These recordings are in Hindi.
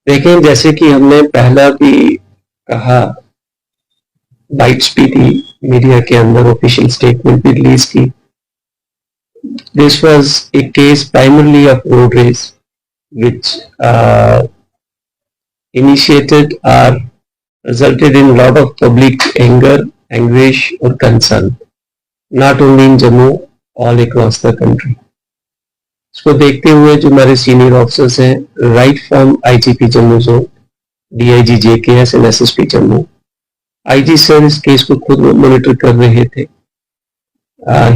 देखें, जैसे कि हमने पहला भी कहा, बाइट्स भी थी मीडिया के अंदर, ऑफिशियल स्टेटमेंट भी रिलीज की. This was a case primarily of road race which initiated or resulted in a lot of public anger, anguish or concern, not only in Jammu, all across the country. इसको देखते हुए जो हमारे सीनियर ऑफिसर्स हैं, right from IGP Jammu zone, DIG JKS and SSP Jammu, IG sir इस केस को खुद मॉनिटर कर रहे थे.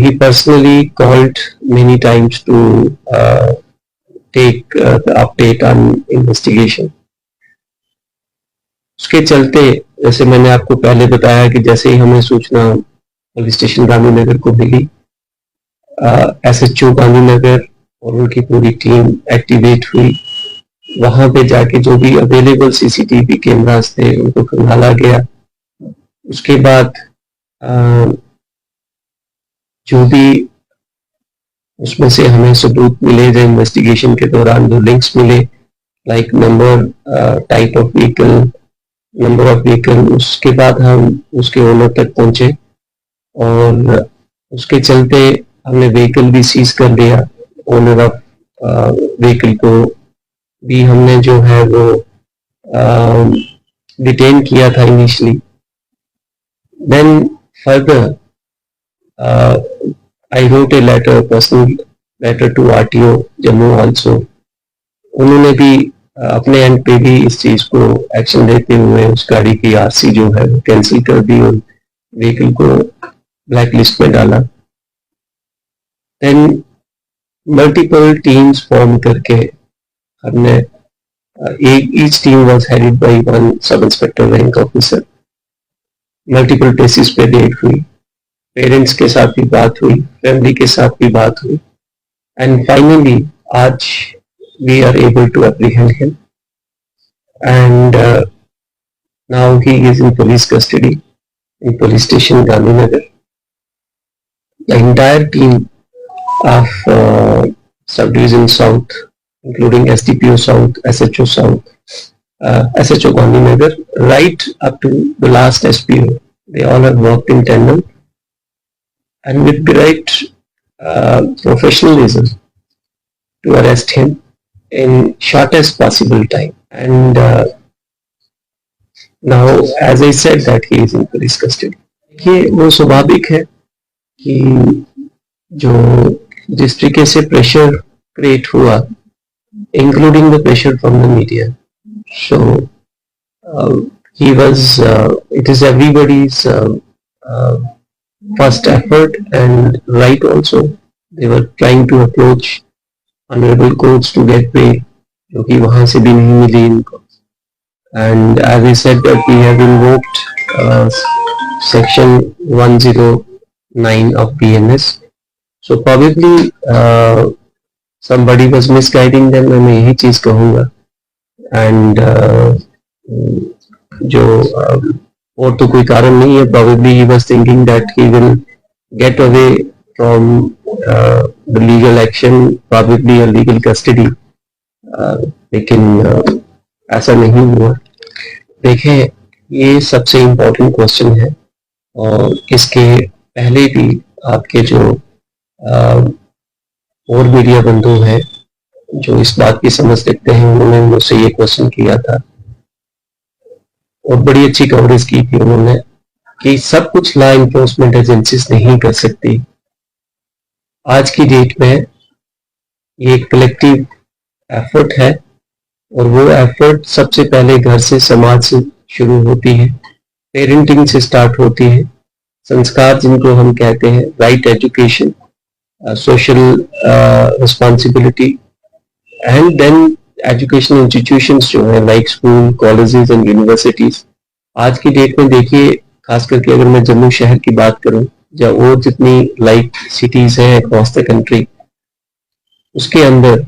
He personally called many times to take the update on investigation. उसके चलते, जैसे मैंने आपको पहले बताया कि जैसे ही हमें सूचना पुलिस स्टेशन गांधीनगर को मिली, एसएचओ गांधीनगर और उनकी पूरी टीम एक्टिवेट हुई. वहां पे जाके जो भी अवेलेबल सीसीटीवी कैमरास थे उनको खंगाला गया. उसके बाद जो भी उसमें से हमें सबूत मिले, जो इन्वेस्टिगेशन के दौरान जो लिंक्स मिले, like number, type of vehicle, number of vehicle, उसके बाद हम उसके ओनर तक पहुंचे और उसके चलते हमने व्हीकल भी सीज कर लिया. ओनर ऑफ व्हीकल को भी हमने जो है वो डिटेन किया था initially. Then further I wrote a letter, personal letter to RTO Jammu also. उन्होंने भी अपने एंड पे भी इस चीज को एक्शन लेते हुए उस गाड़ी की आरसी जो है वो कैंसिल कर दी और व्हीकल को ब्लैक लिस्ट में डाला. देन मल्टीपल टीम्स फॉर्म करके हमने each team was headed by one sub inspector rank officer. Multiple places पे रेड हुई, पेरेंट्स के साथ भी बात हुई, फैमिली के साथ भी बात हुई, एंड फाइनली आज we are able to apprehend him and now he is in police custody in police station Gandhinagar. The entire team of sub division south, including SDPO South, SHO South, SHO Gandhinagar, right up to the last SPO, they all have worked in tandem and with great professionalism to arrest him in shortest possible time. And now, as I said, that he is in police custody. ये वो स्वाभाविक है कि जो जिस तरीके से प्रेशर क्रिएट हुआ, including the pressure from the media. So he was, it is everybody's first effort and right also. They were trying to approach honorable courts to get bail, जो कि वहाँ से भी नहीं मिली इनको. And as I said that we have invoked section 109 of BNS. So probably somebody was misguiding them, मैं यही चीज कहूँगा. एंड जो और तो कोई कारण नहीं है. probably he was thinking that he will get away from the legal action, probably a legal custody, लेकिन ऐसा नहीं हुआ. देखें, ये सबसे इम्पोर्टेंट क्वेश्चन है और इसके पहले भी आपके जो और मीडिया बंधु हैं जो इस बात की समझ रखते हैं, उन्होंने मुझसे ये क्वेश्चन किया था और बड़ी अच्छी कवरेज की थी उन्होंने कि सब कुछ लॉ इन्फोर्समेंट एजेंसीज नहीं कर सकती. आज की डेट में ये एक कलेक्टिव एफर्ट है और वो एफर्ट सबसे पहले घर से, समाज से शुरू होती है, पेरेंटिंग से स्टार्ट होती है. संस्कार जिनको हम कहते हैं, right education, social responsibility, and then educational institutions जो है like school, colleges and universities. आज की डेट में देखिए, खास करके अगर मैं जम्मू शहर की बात करूं या और जितनी लाइक सिटीज हैं अक्रॉस द कंट्री, उसके अंदर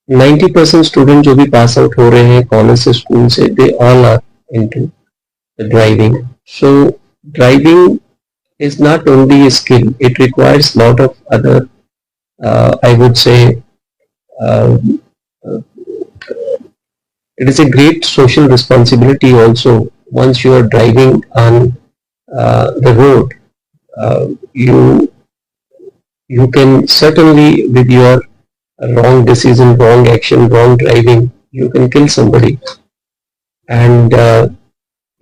90% स्टूडेंट जो भी पास आउट हो रहे हैं कॉलेज से, स्कूल से, they all are into driving. So driving is not only a skill, it requires lot of other I would say it is a great social responsibility also. Once you are driving on the road, uh, you you can certainly, with your wrong decision, wrong action, wrong driving, you can kill somebody, and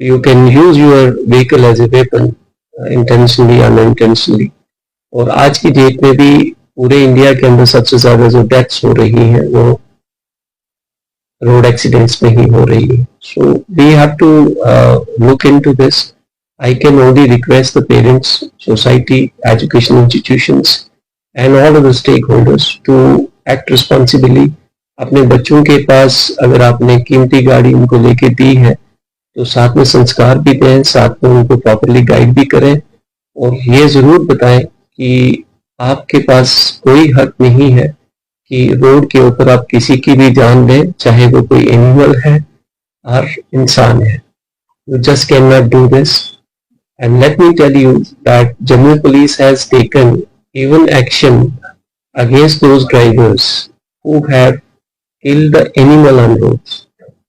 you can use your vehicle as a weapon, intentionally unintentionally. और आज की डेट में भी पूरे इंडिया के अंदर सबसे ज्यादा जो डेथ्स हो रही हैं वो रोड एक्सीडेंट्स में ही हो रही है. So we have to look into this. I can only request the parents, society, education institutions and all of the stakeholders to act responsibly. अपने बच्चों के पास अगर आपने कीमती गाड़ी उनको लेके दी है तो साथ में संस्कार भी दें, साथ में उनको प्रॉपरली गाइड भी करें, और ये जरूर बताएं कि आपके पास कोई हक नहीं है कि रोड के ऊपर आप किसी की भी जान लें, चाहे वो कोई एनिमल है और इंसान है. You just cannot do this. And let me tell you that Jammu Police has taken even action against those drivers who have killed the animal on roads.